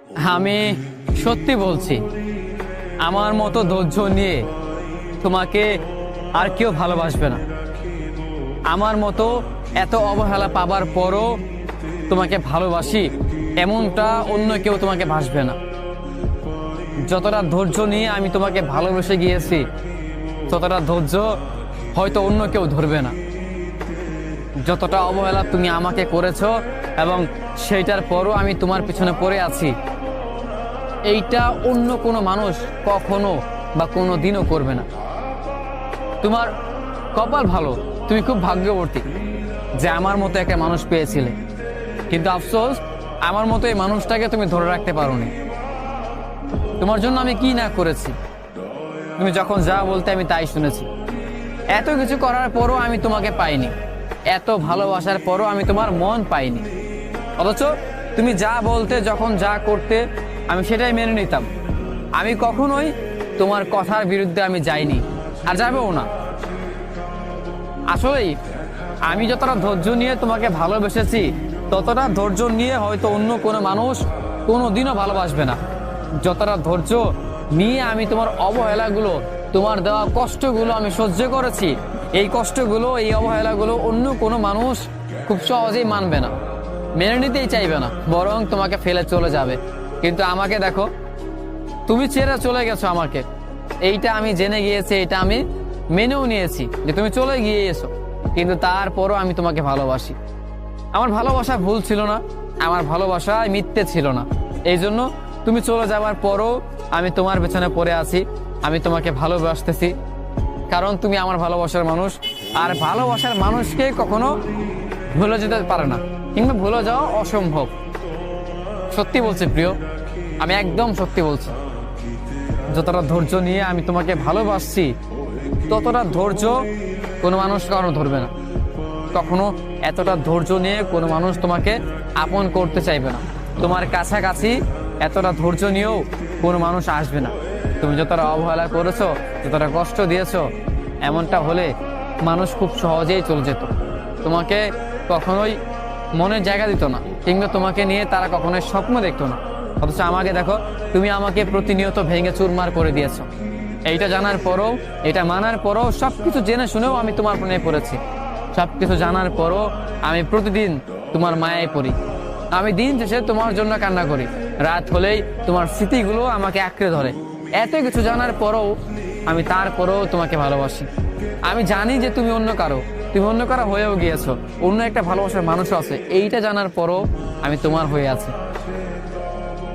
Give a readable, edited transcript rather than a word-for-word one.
আমি সত্যি বলছি, আমার মতো ধৈর্য নিয়ে তোমাকে আর কেউ ভালোবাসবে না। আমার মতো এত অবহেলা পাবার পরও তোমাকে ভালোবাসি এমনটা অন্য কেউ তোমাকে ভাসবে না। যতটা ধৈর্য নিয়ে আমি তোমাকে ভালোবেসে গিয়েছি, ততটা ধৈর্য হয়তো অন্য কেউ ধরবে না। যতটা অবহেলা তুমি আমাকে করেছো এবং সেইটার পরও আমি তোমার পিছনে পড়ে আছি, এইটা অন্য কোনো মানুষ কখনো বা কোনো দিনও করবে না। তোমার কপাল ভালো, তুমি খুব ভাগ্যবতী যে আমার মতো একটা মানুষ পেয়েছিলে, কিন্তু আফসোস আমার মতো এই মানুষটাকে তুমি ধরে রাখতে পারোনি। তোমার জন্য আমি কি না করেছি, তুমি যখন যা বলতে আমি তাই শুনেছি। এত কিছু করার পরও আমি তোমাকে পাইনি, এত ভালোবাসার পরও আমি তোমার মন পাইনি। অথচ তুমি যা বলতে, যখন যা করতে, আমি সেটাই মেনে নিতাম। আমি কখনোই তোমার কথার বিরুদ্ধে আমি যাইনি, আর যাবেও না। আসলেই আমি যতটা ধৈর্য নিয়ে তোমাকে ভালোবেসেছি, ততটা ধৈর্য নিয়ে হয়তো অন্য কোনো মানুষ কোনো দিনও ভালোবাসবে না। যতটা ধৈর্য নিয়ে আমি তোমার অবহেলাগুলো, তোমার দেওয়া কষ্টগুলো আমি সহ্য করেছি, এই কষ্টগুলো, এই অবহেলাগুলো অন্য কোনো মানুষ খুব সহজেই মানবে না, মেনে নিতেই চাইবে না, বরং তোমাকে ফেলে চলে যাবে। কিন্তু আমাকে দেখো, তুমি ছেড়ে চলে গেছো আমাকে, এইটা আমি জেনে গিয়েছি, এটা আমি মেনেও নিয়েছি যে তুমি চলে গিয়েছো, কিন্তু তারপরও আমি তোমাকে ভালোবাসি। আমার ভালোবাসা ভুল ছিল না, আমার ভালোবাসা মিথ্যে ছিল না। এই জন্য তুমি চলে যাওয়ার পরও আমি তোমার পেছনে পড়ে আছি, আমি তোমাকে ভালোবাসতেছি, কারণ তুমি আমার ভালোবাসার মানুষ। আর ভালোবাসার মানুষকে কখনো ভুলে যেতে পারে না, কিংবা ভুলে যাওয়া অসম্ভব। সত্যি বলছি প্রিয়, আমি একদম সত্যি বলছি। যতটা ধৈর্য নিয়ে আমি তোমাকে ভালোবাসছি, ততটা ধৈর্য কোনো মানুষ কখনো ধরবে না। কখনো এতটা ধৈর্য নিয়ে কোনো মানুষ তোমাকে আপন করতে চাইবে না। তোমার কাছাকাছি এতটা ধৈর্য নিয়েও কোনো মানুষ আসবে না। তুমি যতটা অবহেলা করেছো, যতটা কষ্ট দিয়েছো, এমনটা হলে মানুষ খুব সহজেই চলে যেত, তোমাকে কখনোই মনের জায়গা দিত না, কিংবা তোমাকে নিয়ে তারা কখনোই স্বপ্ন দেখতো না। অথচ আমাকে দেখো, তুমি আমাকে প্রতিনিয়ত ভেঙে চুরমার করে দিয়েছো। এইটা জানার পরও, এটা মানার পরও, সবকিছু জেনে শুনেও আমি তোমার প্রেমে পড়েছি। সবকিছু জানার পরও আমি প্রতিদিন তোমার মায়ায় পড়ি। আমি দিন শেষে তোমার জন্য কান্না করি, রাত হলেই তোমার স্মৃতিগুলো আমাকে আঁকড়ে ধরে। এত কিছু জানার পরও আমি তারপরও তোমাকে ভালোবাসি। আমি জানি যে তুমি অন্য কারো, হয়েও গিয়েছো, অন্য একটা ভালোবাসার মানুষ আছে, এইটা জানার পরও আমি তোমার হয়ে আছি।